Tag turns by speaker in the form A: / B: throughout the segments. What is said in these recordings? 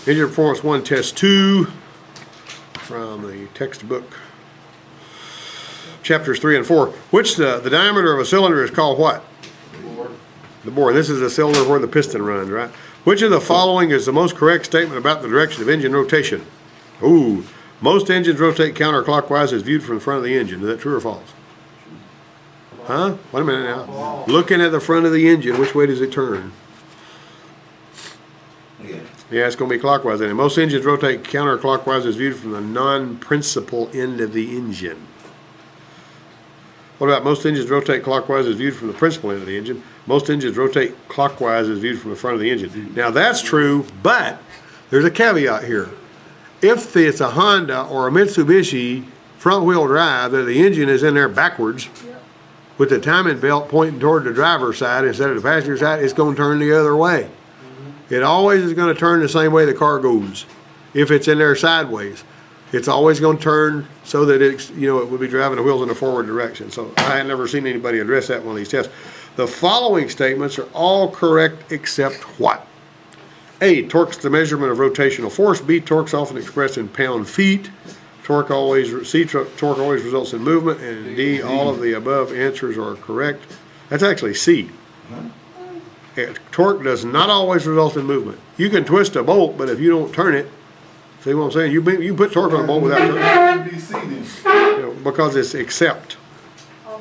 A: Engine Performance 1, Test 2 from the textbook. Chapters 3 and 4. Which the diameter of a cylinder is called what? The bore. This is the cylinder where the piston runs, right? Which of the following is the most correct statement about the direction of engine rotation? Ooh, most engines rotate counterclockwise as viewed from the front of the engine. Is that true or false? Huh? Wait a minute now. Looking at the front of the engine, which way does it turn? Yeah, it's going to be clockwise. And most engines rotate counterclockwise as viewed from the non-principal end of the engine. What about most engines rotate clockwise as viewed from the principal end of the engine? Most engines rotate clockwise as viewed from the front of the engine. Now that's true, but there's a caveat here. If it's a Honda or a Mitsubishi front-wheel drive, that the engine is in there backwards, with the timing belt pointing toward the driver's side instead of the passenger side, it's going to turn the other way. It always is going to turn the same way the car goes. If it's in there sideways, it's always going to turn so that it's, it would be driving the wheels in the forward direction. So I had never seen anybody address that in one of these tests. The following statements are all correct except what? A, torque's the measurement of rotational force. B, torque's often expressed in pound-feet. Torque always results in movement. And D, all of the above answers are correct. That's actually C. Torque does not always result in movement. You can twist a bolt, but if you don't turn it, see what I'm saying? You put torque on a bolt without turning it. Because it's except.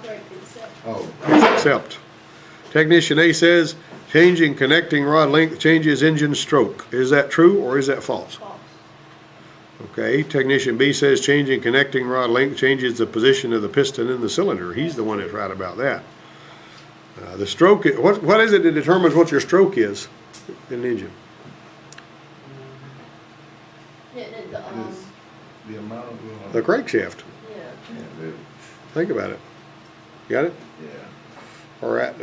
A: It's except. Technician A says, changing connecting rod length changes engine stroke. Is that true or is that false? False. Okay. Technician B says, changing connecting rod length changes the position of the piston in the cylinder. He's the one that's right about that. The stroke, what is it that determines what your stroke is in the engine?
B: The amount of
A: the crankshaft.
B: Yeah.
A: Think about it. Got it?
B: Yeah.
A: All right,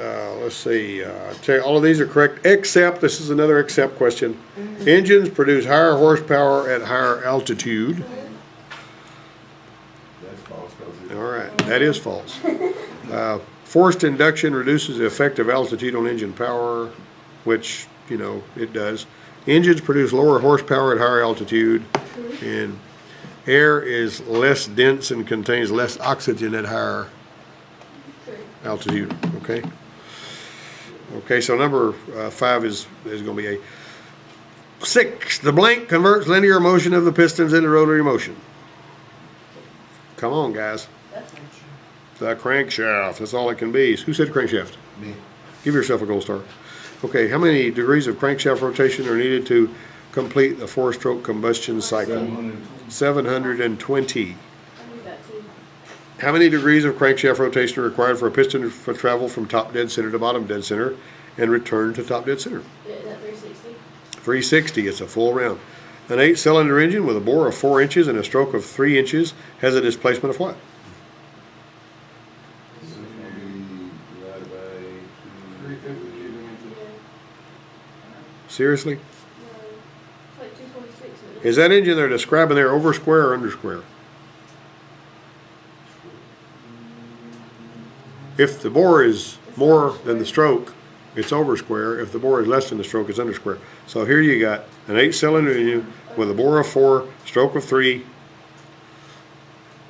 A: let's see. All of these are correct, except, this is another except question. Engines produce higher horsepower at higher altitude.
B: That's false.
A: All right, that is false. Forced induction reduces the effective altitude on engine power, which, it does. Engines produce lower horsepower at higher altitude, and air is less dense and contains less oxygen at higher altitude. Okay. Okay, so number 5 is going to be A. 6. The blank converts linear motion of the pistons into rotary motion. Come on, guys. The crankshaft. That's all it can be. Who said crankshaft?
B: Me.
A: Give yourself a gold star. Okay, how many degrees of crankshaft rotation are needed to complete the 4-stroke combustion cycle? 720. How many degrees of crankshaft rotation are required for a piston to travel from top dead center to bottom dead center and return to top dead center?
C: 360.
A: 360. It's a full round. An 8-cylinder engine with a bore of 4 inches and a stroke of 3 inches has a displacement of what? Seriously?
C: It's like 246.
A: Is that engine they're describing there over square or under square? If the bore is more than the stroke, it's over square. If the bore is less than the stroke, it's under square. So here you got an 8-cylinder engine with a bore of 4, stroke of 3.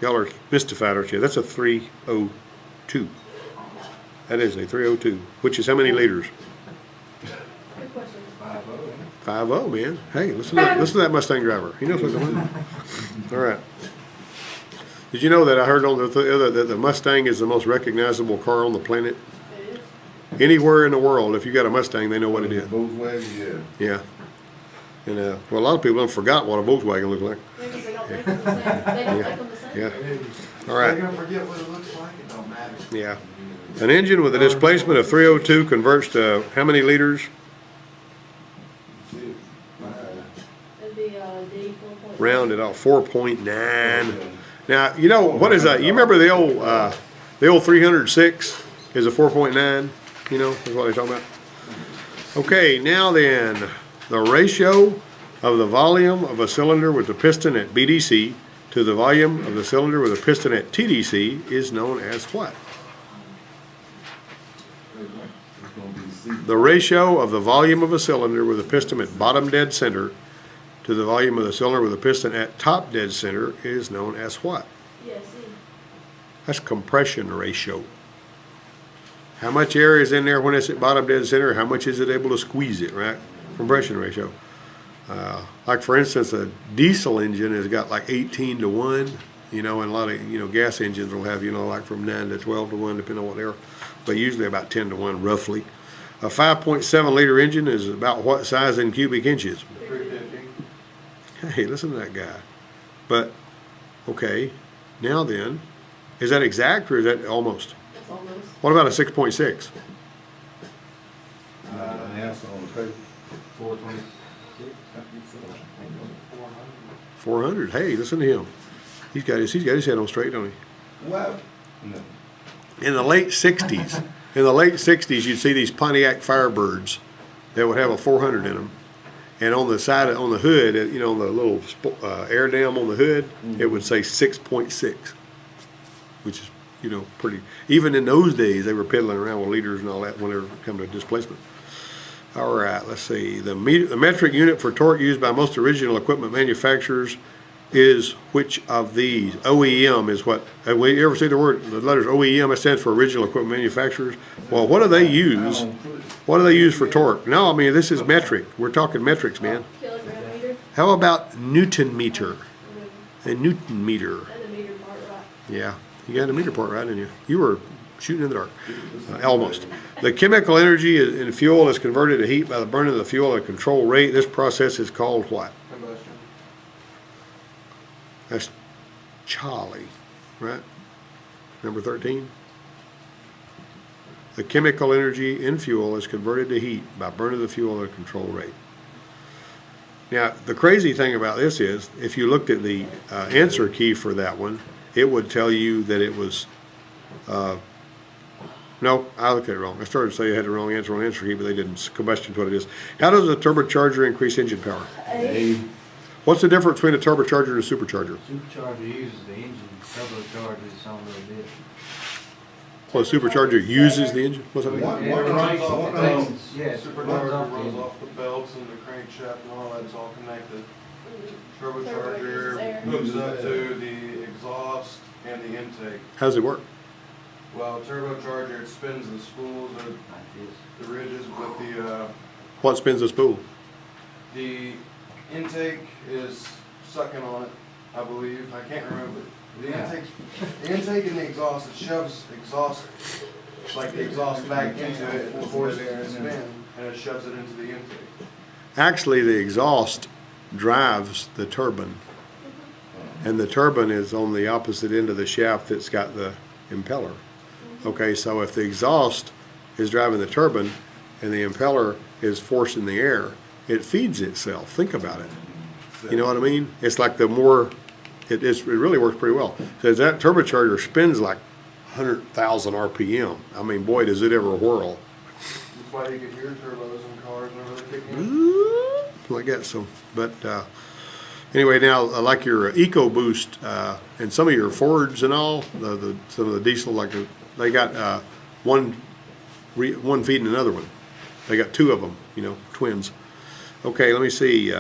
A: Y'all are mystified, aren't you? That's a 302. That is a 302, which is how many liters?
C: Good question.
A: 5.0, man. Hey, listen to that Mustang driver. He knows what's going on. All right. Did you know that I heard on that the Mustang is the most recognizable car on the planet?
C: It is.
A: Anywhere in the world, if you got a Mustang, they know what it is.
B: Volkswagen, yeah.
A: Yeah. And a lot of people don't forgot what a Volkswagen looks like.
C: Maybe they don't think them the same. They don't think them the same.
A: Yeah. All right.
D: They're gonna forget what it looks like. It don't matter.
A: Yeah. An engine with a displacement of 302 converts to how many liters?
C: It'd be D 4.9.
A: Round it off, 4.9. Now, what is that? You remember the old 306 is a 4.9? Is what they're talking about. Okay, now then, the ratio of the volume of a cylinder with the piston at BDC to the volume of the cylinder with a piston at TDC is known as what? The ratio of the volume of a cylinder with a piston at bottom dead center to the volume of the cylinder with a piston at top dead center is known as what?
C: Yeah, see.
A: That's compression ratio. How much air is in there when it's at bottom dead center? How much is it able to squeeze it, right? Compression ratio. Like for instance, a diesel engine has got like 18 to 1, and a lot of, gas engines will have, like from 9 to 12 to 1, depending on what they are, but usually about 10 to 1 roughly. A 5.7 liter engine is about what size in cubic inches?
B: 350.
A: Hey, listen to that guy. But, okay, now then, is that exact or is that almost?
C: That's almost.
A: What about a 6.6?
B: An answer on the paper.
E: 426.
A: 400. Hey, listen to him. He's got his head on straight, don't he?
B: Well, no.
A: In the late 60s, you'd see these Pontiac Firebirds that would have a 400 in them. And on the side, on the hood, on the little air dam on the hood, it would say 6.6, which is, pretty. Even in those days, they were piddling around with liters and all that when they were coming to displacement. All right, let's see. The metric unit for torque used by most original equipment manufacturers is which of these? OEM is what? You ever see the letters OEM? It stands for original equipment manufacturers. Well, what do they use? What do they use for torque? No, I mean, this is metric. We're talking metrics, man.
C: Kilogram meter.
A: How about Newton meter? A Newton meter.
C: And the meter part, right?
A: Yeah, you got the meter part right, didn't you? You were shooting in the dark. Almost. The chemical energy in fuel is converted to heat by the burning of the fuel at a controlled rate. This process is called what?
D: Combustion.
A: That's Charlie, right? Number 13. The chemical energy in fuel is converted to heat by burning the fuel at a controlled rate. Now, the crazy thing about this is, if you looked at the answer key for that one, it would tell you that it was, no, I looked at it wrong. I started to say I had the wrong answer on the answer key, but they didn't. Combustion's what it is. How does a turbocharger increase engine power?
C: A.
A: What's the difference between a turbocharger and a supercharger?
E: Supercharger uses the engine, turbocharger is on the bit.
A: Well, a supercharger uses the engine? What's that mean?
B: One
E: It
B: runs
E: runs
B: off
E: off
B: the
E: the
B: belts.
E: belts. Yeah,
F: Supercharger
E: runs
F: runs
E: off
F: off the belts and the crankshaft and all that's all connected.
C: Turbo uses
F: Turbocharger
C: air.
F: hooks up to the exhaust and the intake.
A: How does it work?
F: Well, turbocharger, it spins the spools or
E: like this.
F: the ridges, but
A: What spins the spool?
F: the intake is sucking on it, I believe. I can't remember. The intake and the exhaust, it shoves exhaust, like the exhaust back into it and forces it to spin, and it shoves it into the intake.
A: Actually, the exhaust drives the turbine. And the turbine is on the opposite end of the shaft that's got the impeller. Okay, so if the exhaust is driving the turbine and the impeller is forcing the air, it feeds itself. Think about it. You know what I mean? It's like the more, it really works pretty well. So that turbocharger spins like 100,000 RPM. I mean, boy, does it ever whirl.
F: That's why you can hear turbos in cars whenever they kick in.
A: Like that, so, but, anyway, now, like your EcoBoost, and some of your Fords and all, some of the diesel, like, they got, one feeding another one. They got two of them, twins. Okay, let me see,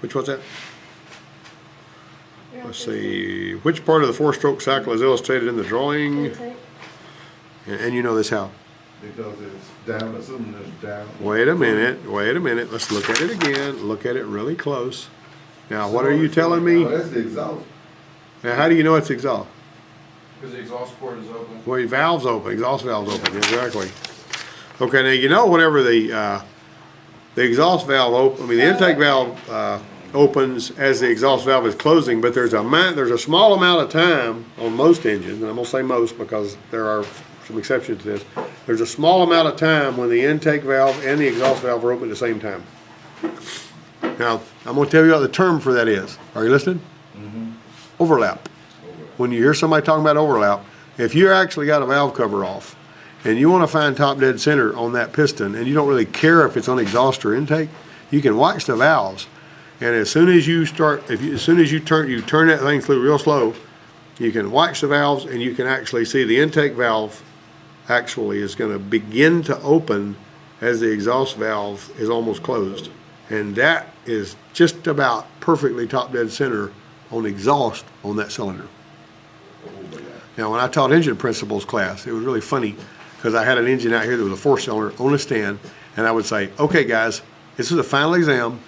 A: which one's that?
C: You're on
A: Let's
C: 15.
A: see, which part of the four-stroke cycle is illustrated in the drawing?
C: Intake.
A: And you know this how?
B: Because it's down, assuming it's down.
A: Wait a minute, let's look at it again, look at it really close. Now, what are you telling
B: Oh,
A: me?
B: that's the exhaust.
A: Now, how do you know it's exhaust?
F: Because the exhaust port is open.
A: Well, your valve's open, exhaust valve's open, exactly. Okay, now whenever the exhaust valve the intake valve opens as the exhaust valve is closing, but there's a small amount of time on most engines, and I'm gonna say most because there are some exceptions to this. There's a small amount of time when the intake valve and the exhaust valve are open at the same time. Now, I'm gonna tell you what the term for that is. Are you listening? Overlap. When you hear somebody talking about overlap, if you actually got a valve cover off and you want to find top dead center on that piston and you don't really care if it's on exhaust or intake, you can watch the valves. And as soon as you turn that thing through real slow, you can watch the valves and you can actually see the intake valve actually is going to begin to open as the exhaust valve is almost closed. And that is just about perfectly top dead center on exhaust on that cylinder. Now, when I taught engine principles class, it was really funny because I had an engine out here that was a 4-cylinder on a stand, and I would say, okay guys, this is a final exam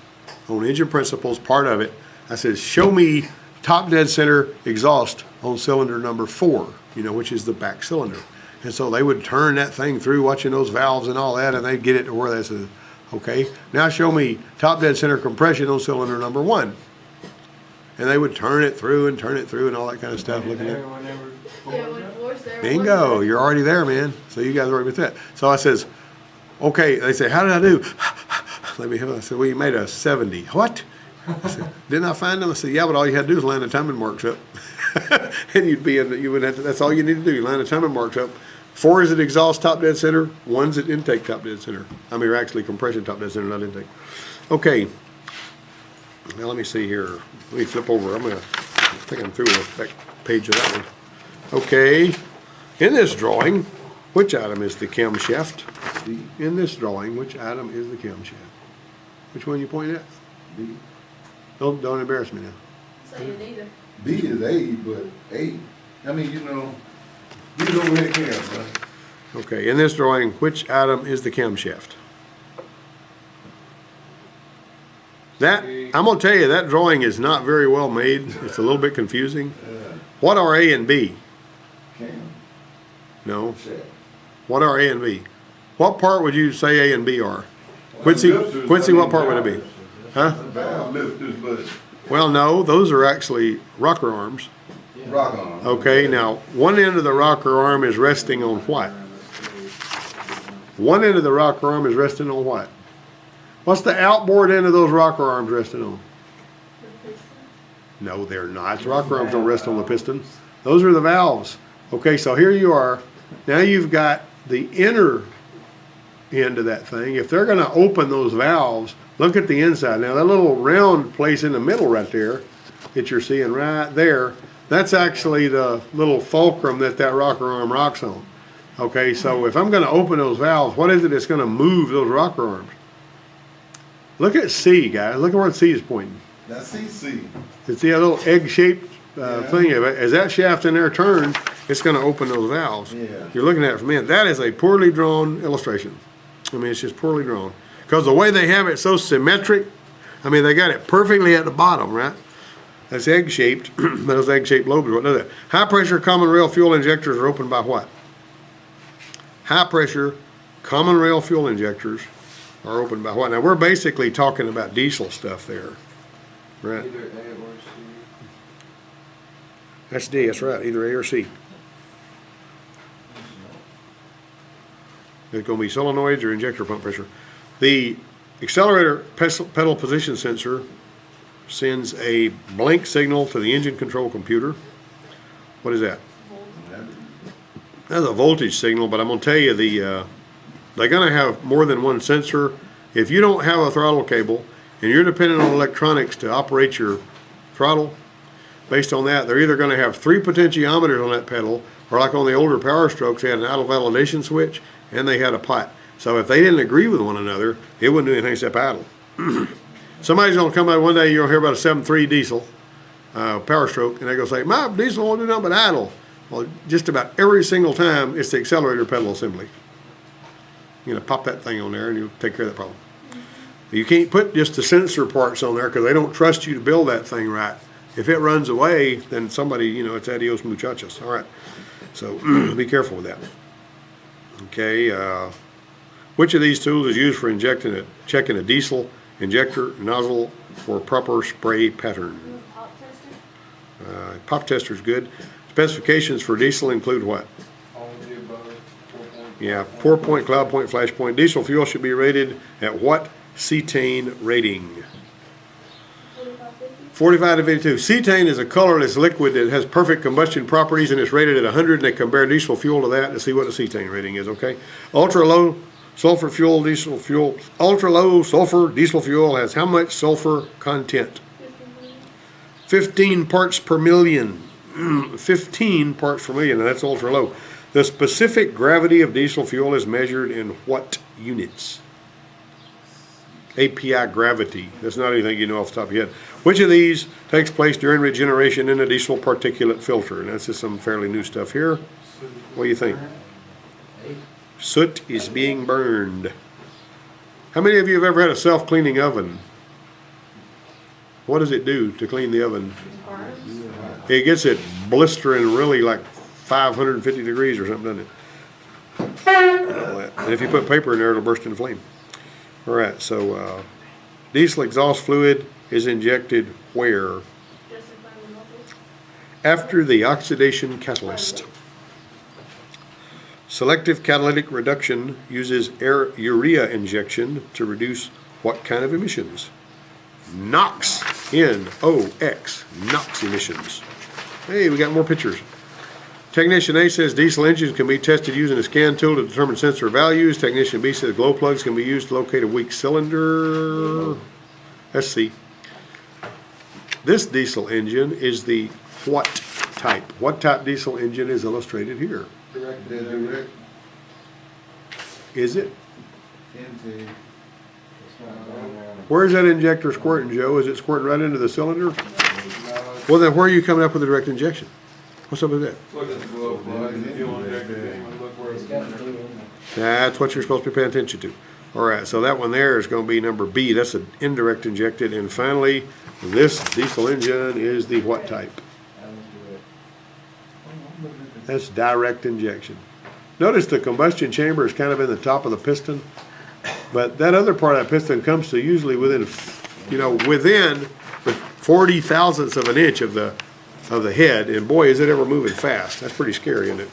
A: on engine principles, part of it. I said, show me top dead center exhaust on cylinder number 4, which is the back cylinder. And so they would turn that thing through, watching those valves and all that, and they'd get it to where they said, okay, now show me top dead center compression on cylinder number 1. And they would turn it through and all that kind of stuff, looking at it.
C: Yeah, when floor's there.
A: Bingo,
C: one's
A: you're already there, man. So you guys already with that. So I says, okay, they say, how did I do? Let me have it. I said, well, you made a 70. What? I said, didn't I find them? I said, yeah, but all you had to do is line the timing marks up. And you wouldn't have to, that's all you need to do. You line the timing marks up. 4 is at exhaust top dead center, 1's at intake top dead center. I mean, actually compression top dead center, not intake. Okay. Now let me see here. Let me flip over. I think I'm through with the back page of that one. Okay. In this drawing, which item is the camshaft? In this drawing, which item is the camshaft? Which one you pointing at?
B: B.
A: Don't embarrass me now.
C: Say it either.
B: B is A, but A, I mean, you know where it came, right?
A: Okay, in this drawing, which item is the camshaft? That, I'm gonna tell you, that drawing is not very well made. It's a little bit confusing. What are A and B?
B: Cam,
A: No.
B: shaft.
A: What are A and B? What part would you say A and B are? Quincy, what part would it be? Huh?
B: Valve lifters, but
A: Well, no, those are actually rocker arms.
B: rock on.
A: Okay, now, one end of the rocker arm is resting on what? One end of the rocker arm is resting on what? What's the outboard end of those rocker arms resting on?
C: The piston.
A: No, they're not. The rocker arms don't rest on the piston. Those are the valves. Okay, so here you are. Now you've got the inner end of that thing. If they're gonna open those valves, look at the inside. Now that little round place in the middle right there that you're seeing right there, that's actually the little fulcrum that rocker arm rocks on. Okay, so if I'm gonna open those valves, what is it that's gonna move those rocker arms? Look at C, guys. Look at where C is pointing.
B: That's CC.
A: See a little egg-shaped thing of it. As that shaft in there turns, it's gonna open those valves.
B: Yeah.
A: You're looking at it from in. That is a poorly drawn illustration. I mean, it's just poorly drawn. Because the way they have it so symmetric, I mean, they got it perfectly at the bottom, right? That's egg-shaped, but those egg-shaped lobes, what does that? High-pressure common rail fuel injectors are opened by what? High-pressure common rail fuel injectors are opened by what? Now, we're basically talking about diesel stuff there, right?
E: Either A or C.
A: That's D, that's right, either A or C. It's gonna be solenoids or injector pump pressure. The accelerator pedal position sensor sends a blank signal to the engine control computer. What is that? That's a voltage signal, but I'm gonna tell you they're gonna have more than one sensor. If you don't have a throttle cable and you're dependent on electronics to operate your throttle, based on that, they're either gonna have 3 potentiometers on that pedal, or like on the older Power Strokes, they had an idle validation switch and they had a pot. So if they didn't agree with one another, it wouldn't do anything except idle. Somebody's gonna come out one day, you'll hear about a 7.3 diesel Power Stroke, and they're gonna say, my diesel won't do nothing but idle. Well, just about every single time, it's the accelerator pedal assembly. You're gonna pop that thing on there and you'll take care of that problem. You can't put just the sensor parts on there because they don't trust you to build that thing right. If it runs away, then somebody, it's adios muchachos. All right, so be careful with that. Okay, which of these tools is used for checking a diesel injector nozzle for proper spray pattern?
C: Pop tester.
A: Pop tester is good. Specifications for diesel include what?
F: All of the above. 4 point.
A: Yeah, pour point, cloud point, flash point. Diesel fuel should be rated at what cetane rating?
C: 45, 50.
A: 45 to 52. Cetane is a colorless liquid that has perfect combustion properties and it's rated at 100, and they compare diesel fuel to that to see what the cetane rating is, okay? Ultra low sulfur diesel fuel has how much sulfur content? 15 parts per million. 15 parts per million, and that's ultra low. The specific gravity of diesel fuel is measured in what units? API gravity. That's not anything you know off the top of your head. Which of these takes place during regeneration in a diesel particulate filter? And that's just some fairly new stuff here. What do you think? Soot is being burned. How many of you have ever had a self-cleaning oven? What does it do to clean the oven?
C: Burns.
A: It gets it blistering really like 550 degrees or something, doesn't it? And if you put paper in there, it'll burst into flame. All right, so diesel exhaust fluid is injected where?
C: Justify the mufflers.
A: After the oxidation catalyst. Selective catalytic reduction uses urea injection to reduce what kind of emissions? NOx, N-O-X, NOx emissions. Hey, we got more pictures. Technician A says diesel engines can be tested using a scan tool to determine sensor values. Technician B says glow plugs can be used to locate a weak cylinder. Let's see. This diesel engine is the what type? What type diesel engine is illustrated here?
F: Direct,
B: That direct,
A: Is it?
E: Intake. It's not going around.
A: Where's that injector squirting, Joe? Is it squirting right into the cylinder?
F: no, it's-
A: Well, then where are you coming up with the direct injection? What's up with that?
F: Look at the glow plug, and if you want to check the thing, look where it's going.
A: That's what you're supposed to be paying attention to. All right, so that one there is going to be number B. That's an indirect injected. And finally, this diesel engine is the what type? That's direct injection. Notice the combustion chamber is kind of in the top of the piston, but that other part of that piston comes to usually within, within the 40 thousandths of an inch of the head. And boy, is it ever moving fast. That's pretty scary, isn't it?